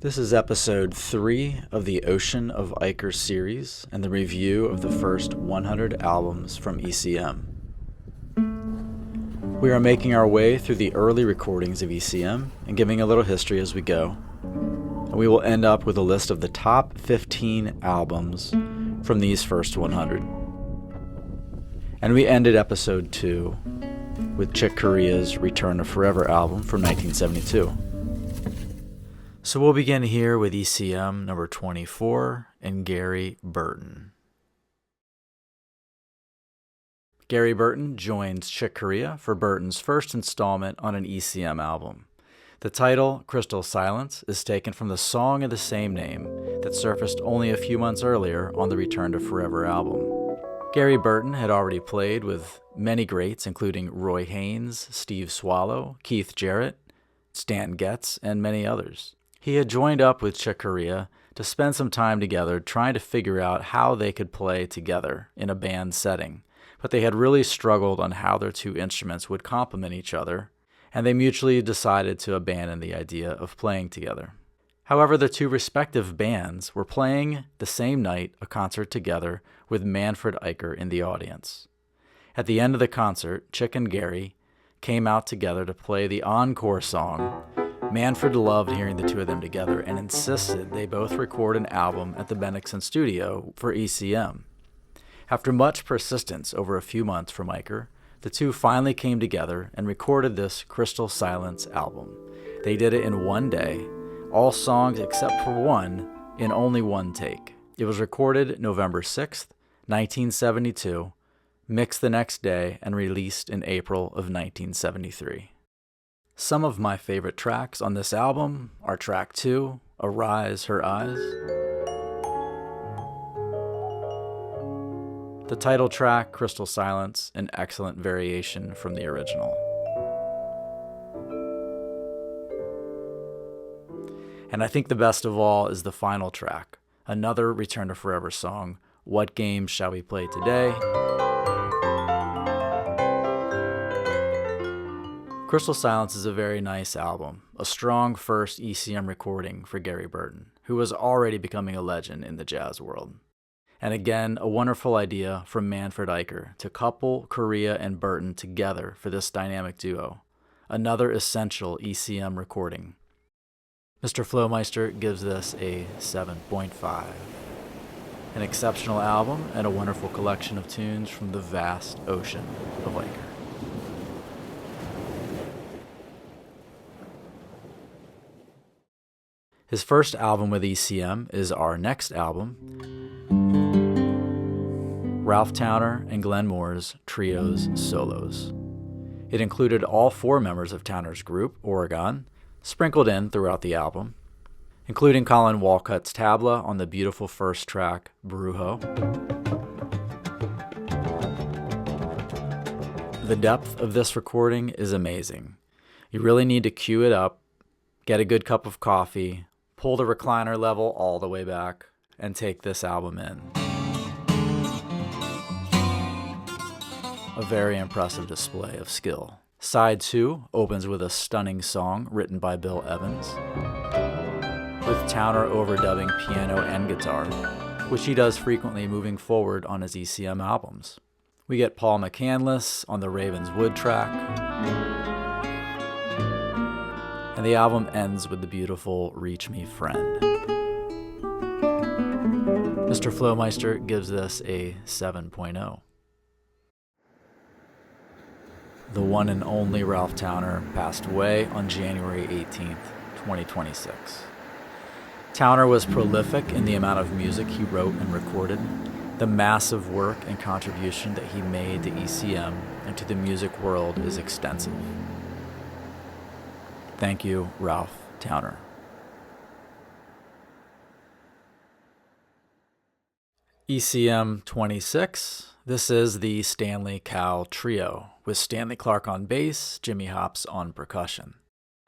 This is episode 3 of the Ocean of Eicher series and the review of the first 100 albums from ECM. We are making our way through the early recordings of ECM and giving a little history as we go. And we will end up with a list of the top 15 albums from these first 100. And we ended episode 2 with Chick Corea's Return to Forever album from 1972. So we'll begin here with ECM number 24 and Gary Burton. Gary Burton joins Chick Corea for Burton's first installment on an ECM album. The title, Crystal Silence, is taken from the song of the same name that surfaced only a few months earlier on the Return to Forever album. Gary Burton had already played with many greats, including Roy Haynes, Steve Swallow, Keith Jarrett, Stan Getz, and many others. He had joined up with Chick Corea to spend some time together trying to figure out how they could play together in a band setting, but they had really struggled on how their two instruments would complement each other, and they mutually decided to abandon the idea of playing together. However, the two respective bands were playing the same night a concert together with Manfred Eicher in the audience. At the end of the concert, Chick and Gary came out together to play the encore song. Manfred loved hearing the two of them together and insisted they both record an album at the Bennigsen studio for ECM. After much persistence over a few months from Eicher, the two finally came together and recorded this Crystal Silence album. They did it in one day, all songs except for one in only one take. It was recorded November 6th, 1972, mixed the next day, and released in April of 1973. Some of my favorite tracks on this album are track 2, Arise Her Eyes, the title track, Crystal Silence, an excellent variation from the original. And I think the best of all is the final track, another Return to Forever song, What Game Shall We Play Today? Crystal Silence is a very nice album, a strong first ECM recording for Gary Burton, who was already becoming a legend in the jazz world. And again, a wonderful idea from Manfred Eicher to couple Corea and Burton together for this dynamic duo, another essential ECM recording. Mr. FlowMeister gives this a 7.5. An exceptional album and a wonderful collection of tunes from the vast Ocean of Eicher. His first album with ECM is our next album, Ralph Towner and Glen Moore's Trios Solos. It included all 4 members of Towner's group, Oregon, sprinkled in throughout the album, including Colin Walcutt's tabla on the beautiful first track, Brujo. The depth of this recording is amazing. You really need to cue it up, get a good cup of coffee, pull the recliner level all the way back, and take this album in. A very impressive display of skill. Side 2 opens with a stunning song written by Bill Evans, with Towner overdubbing piano and guitar, which he does frequently moving forward on his ECM albums. We get Paul McCandless on the Ravenswood track, and the album ends with the beautiful Reach Me Friend. Mr. FlowMeister gives this a 7.0. The one and only Ralph Towner passed away on January 18th, 2026. Towner was prolific in the amount of music he wrote and recorded, the massive work and contribution that he made to ECM and to the music world is extensive. Thank you, Ralph Towner. ECM 26. This is the Stanley Cowell Trio, with Stanley Clarke on bass, Jimmy Hops on percussion.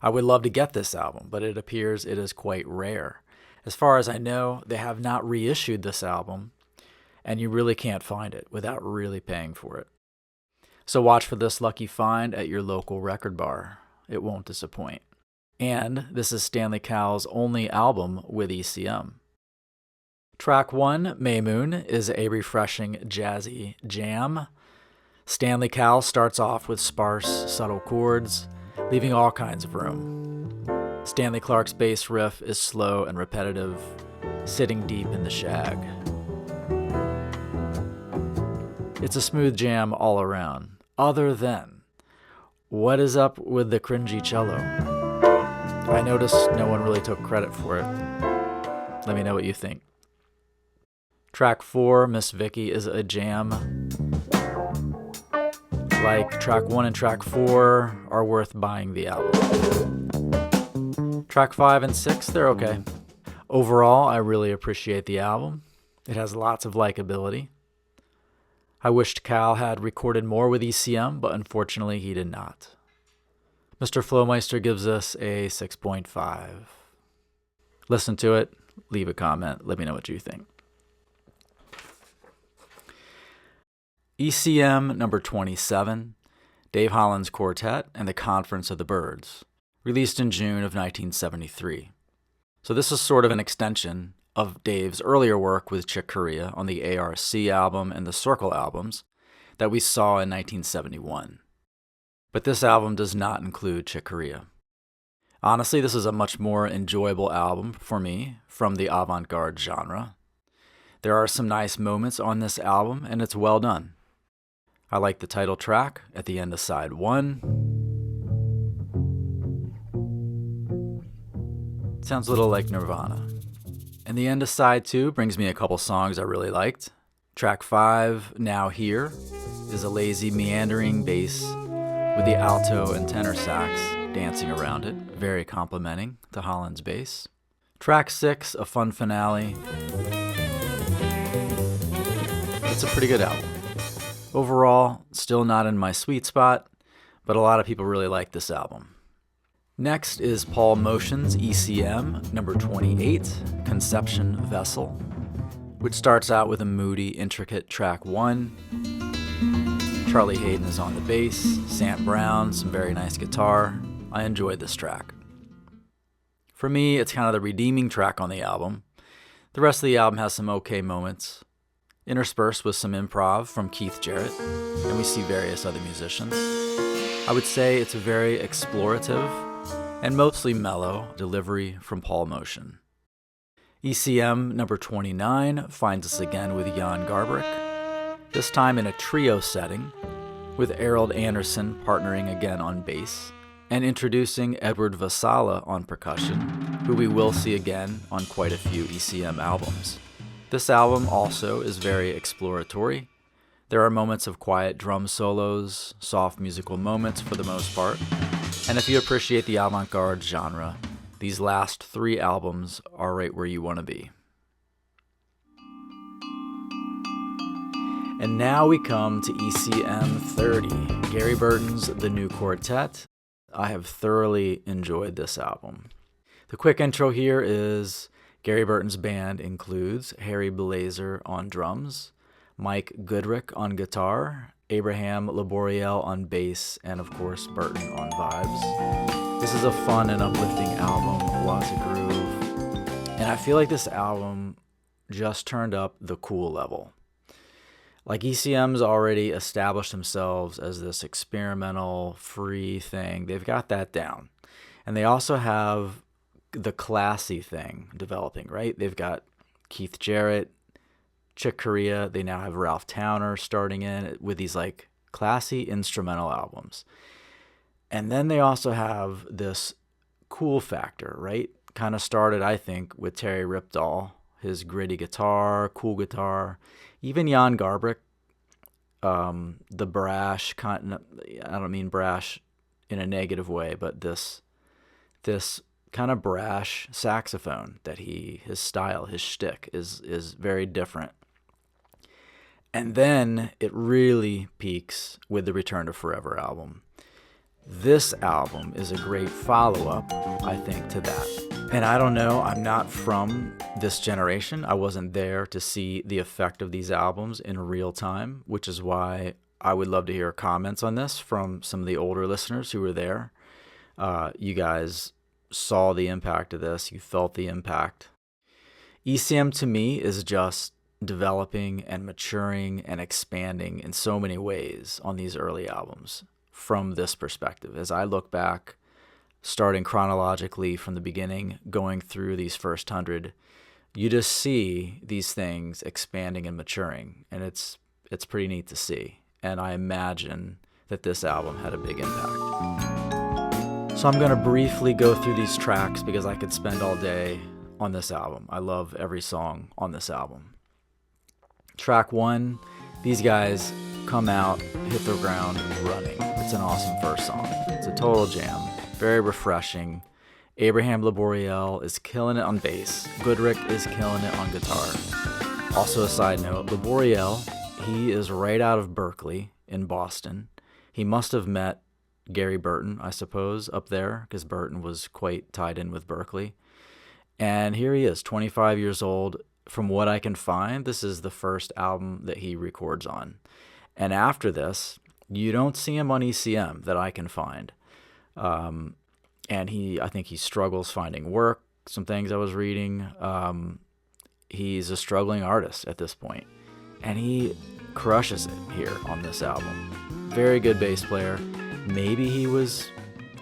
I would love to get this album, but it appears it is quite rare. As far as I know, they have not reissued this album, and you really can't find it without really paying for it. So watch for this lucky find at your local record bar. It won't disappoint. And this is Stanley Cowell's only album with ECM. Track 1, May Moon, is a refreshing jazzy jam. Stanley Cowell starts off with sparse, subtle chords, leaving all kinds of room. Stanley Clarke's bass riff is slow and repetitive, sitting deep in the shag. It's a smooth jam all around, other than, what is up with the cringy cello? I noticed no one really took credit for it. Let me know what you think. Track 4, Miss Vicky, is a jam. Like track 1 and track 4 are worth buying the album. Track 5 and 6, they're okay. Overall, I really appreciate the album. It has lots of likability. I wished Cal had recorded more with ECM, but unfortunately he did not. Mr. FlowMeister gives us a 6.5. Listen to it, leave a comment, let me know what you think. ECM number 27, Dave Holland's Quartet and the Conference of the Birds, released in June of 1973. So this is sort of an extension of Dave's earlier work with Chick Corea on the ARC album and the Circle albums that we saw in 1971. But this album does not include Chick Corea. Honestly, this is a much more enjoyable album for me from the avant-garde genre. There are some nice moments on this album, and it's well done. I like the title track at the end of side 1. Sounds a little like Nirvana. And the end of side 2 brings me a couple songs I really liked. Track 5, Now Here, is a lazy meandering bass with the alto and tenor sax dancing around it, very complimenting to Holland's bass. Track 6, a fun finale. It's a pretty good album. Overall, still not in my sweet spot, but a lot of people really like this album. Next is Paul Motion's ECM, number 28, Conception Vessel, which starts out with a moody, intricate track 1. Charlie Hayden is on the bass, Sam Brown, some very nice guitar. I enjoyed this track. For me, it's kind of the redeeming track on the album. The rest of the album has some okay moments, interspersed with some improv from Keith Jarrett, and we see various other musicians. I would say it's a very explorative and mostly mellow delivery from Paul Motion. ECM number 29 finds us again with Jan Garbarek, this time in a trio setting, with Arild Andersen partnering again on bass, and introducing Edward Vassala on percussion, who we will see again on quite a few ECM albums. This album also is very exploratory. There are moments of quiet drum solos, soft musical moments for the most part, and if you appreciate the avant-garde genre, these last 3 albums are right where you want to be. And now we come to ECM 30, Gary Burton's The New Quartet. I have thoroughly enjoyed this album. The quick intro here is Gary Burton's band includes Harry Blazer on drums, Mike Goodrick on guitar, Abraham Laboriel on bass, and of course Burton on vibes. This is a fun and uplifting album, lots of groove, and I feel like this album just turned up the cool level. Like ECM's already established themselves as this experimental, free thing. They've got that down. And they also have the classy thing developing, right? They've got Keith Jarrett, Chick Corea. They now have Ralph Towner starting in with these like classy instrumental albums. And then they also have this cool factor, right? Kind of started, I think, with Terry Ripdahl, his gritty guitar, cool guitar. Even Jan Garbarek, the brash, I don't mean brash in a negative way, but this kind of brash saxophone that his style, his shtick is very different. And then it really peaks with the Return to Forever album. This album is a great follow-up, I think, to that. And I don't know, I'm not from this generation. I wasn't there to see the effect of these albums in real time, which is why I would love to hear comments on this from some of the older listeners who were there. You guys saw the impact of this, you felt the impact. ECM to me is just developing and maturing and expanding in so many ways on these early albums from this perspective. As I look back, starting chronologically from the beginning, going through these first 100, you just see these things expanding and maturing, and it's pretty neat to see. And I imagine that this album had a big impact. So I'm going to briefly go through these tracks because I could spend all day on this album. I love every song on this album. Track 1, these guys come out, hit the ground running. It's an awesome first song. It's a total jam, very refreshing. Abraham Laboriel is killing it on bass. Goodrick is killing it on guitar. Also a side note, Laboriel, he is right out of Berkeley in Boston. He must have met Gary Burton, I suppose, up there, because Burton was quite tied in with Berkeley. And here he is, 25 years old. From what I can find, this is the first album that he records on. And after this, you don't see him on ECM that I can find. And I think he struggles finding work, some things I was reading. He's a struggling artist at this point. And he crushes it here on this album. Very good bass player. Maybe he was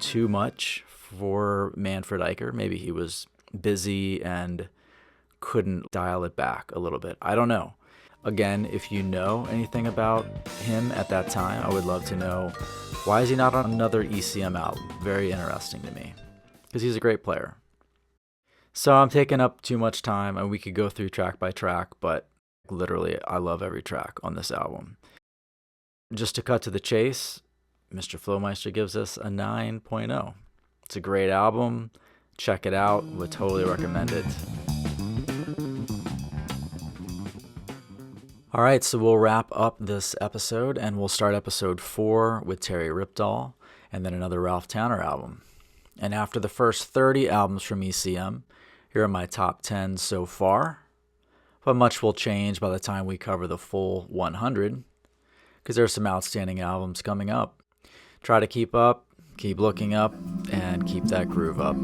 too much for Manfred Eicher. Maybe he was busy and couldn't dial it back a little bit. I don't know. Again, if you know anything about him at that time, I would love to know, why is he not on another ECM album? Very interesting to me, because he's a great player. So I'm taking up too much time, and we could go through track by track, but literally I love every track on this album. Just to cut to the chase, Mr. FlowMeister gives us a 9.0. It's a great album. Check it out. Would totally recommend it. All right, so we'll wrap up this episode, and we'll start episode 4 with Terry Ripdahl, and then another Ralph Towner album. And after the first 30 albums from ECM, here are my top 10 so far. But much will change by the time we cover the full 100, because there's some outstanding albums coming up. Try to keep up, keep looking up, and keep that groove up.